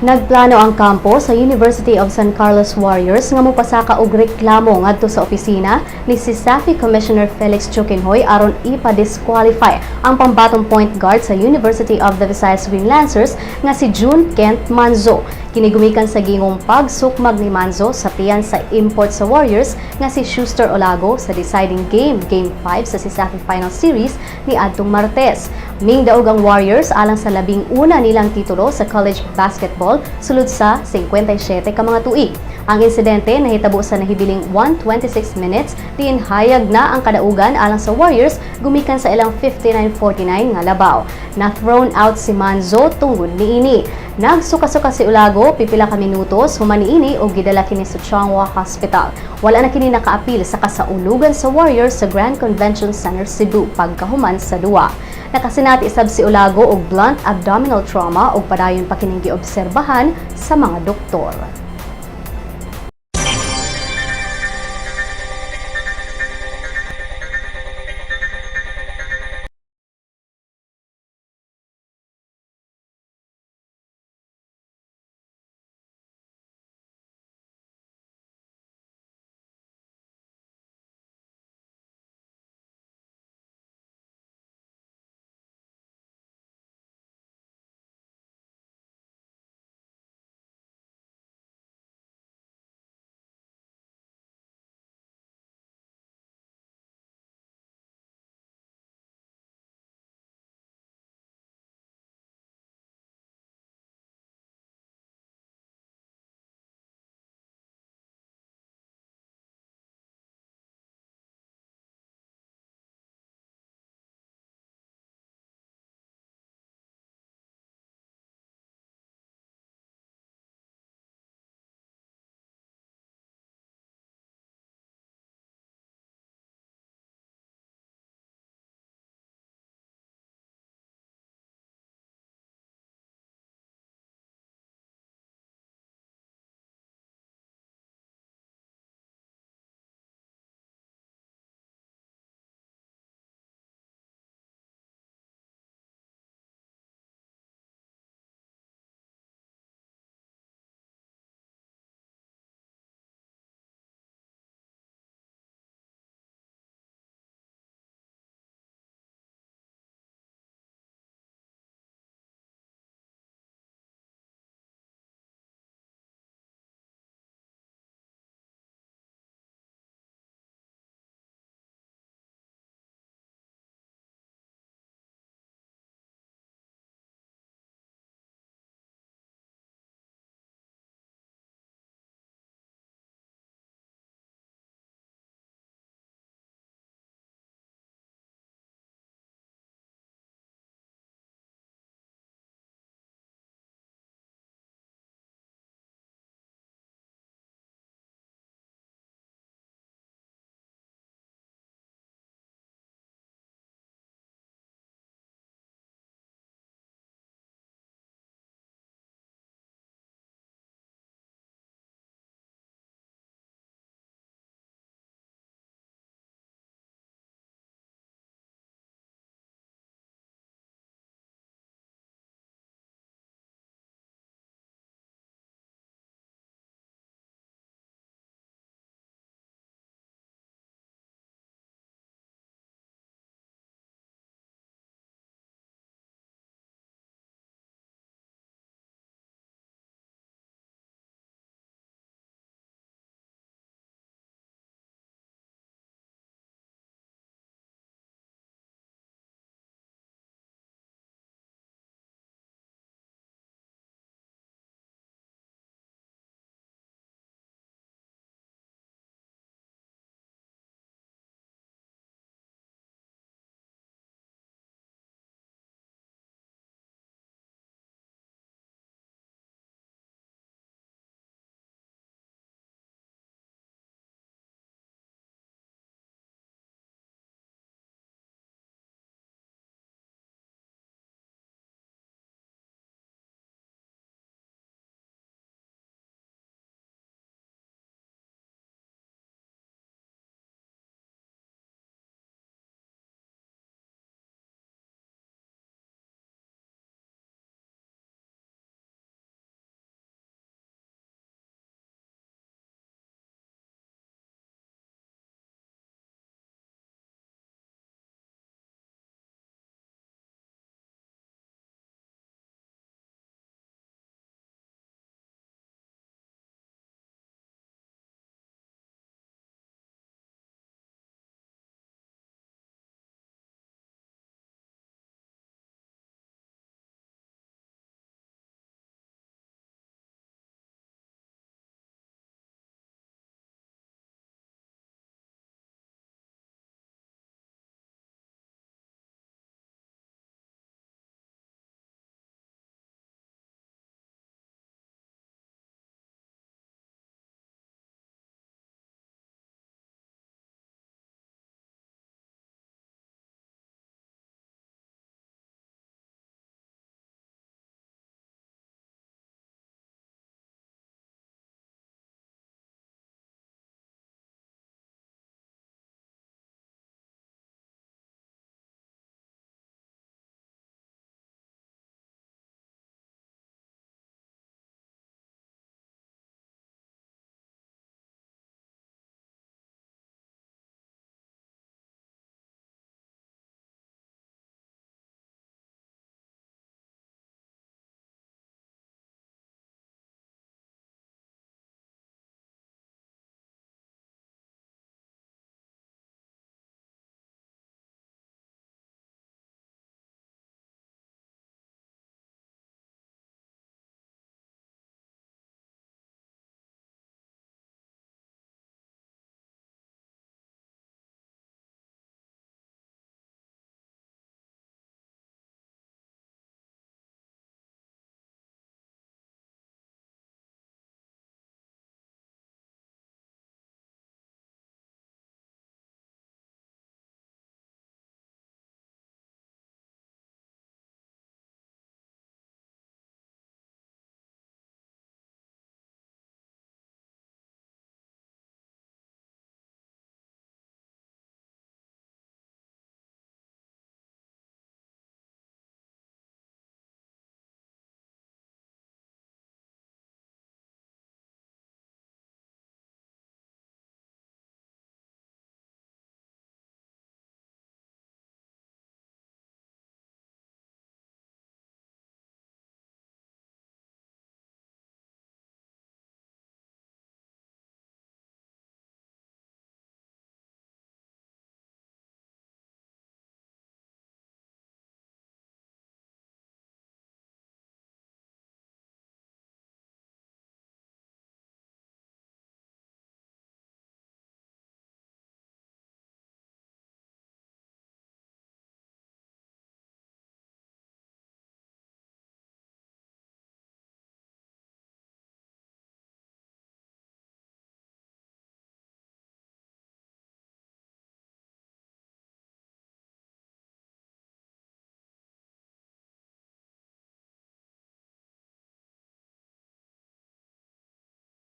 Nagplano ang kampo sa University of San Carlos Warriors nga mopasaka og reklamo ngadto sa opisina ni si SAFI Commissioner Felix Chukinhoy aron ipa-disqualify ang pambatong point guard sa University of the Visayas Wing Lancers nga si June Kent Manzo. Kinigumikan sa gingong pagsukmag ni Manzo sa tiyan sa import sa Warriors nga si Schuster Olago sa deciding Game 5 sa SAFI Final Series ni adtong Martes. Mingdaog ang Warriors alang sa labing una nilang titulo sa college basketball sulod sa 57 ka mga tuig. Ang insidente nahitabo sa nahibiling 1:26 minutes diin hayag na ang kadaugan alang sa Warriors gumikan sa ilang 59-49 nga labaw. Na-thrown out si Manzo tungod niini. Nagsuka-suka si Olago pipila ka minutos human niini og gidala kini sa Changhua Hospital. Wala na kini nakaapil sa kasaulugan sa Warriors sa Grand Convention Center Cebu pagkahuman sa duwa. Nakasinati isab si Olago og blunt abdominal trauma ug padayon pa kining giobserbahan sa mga doktor.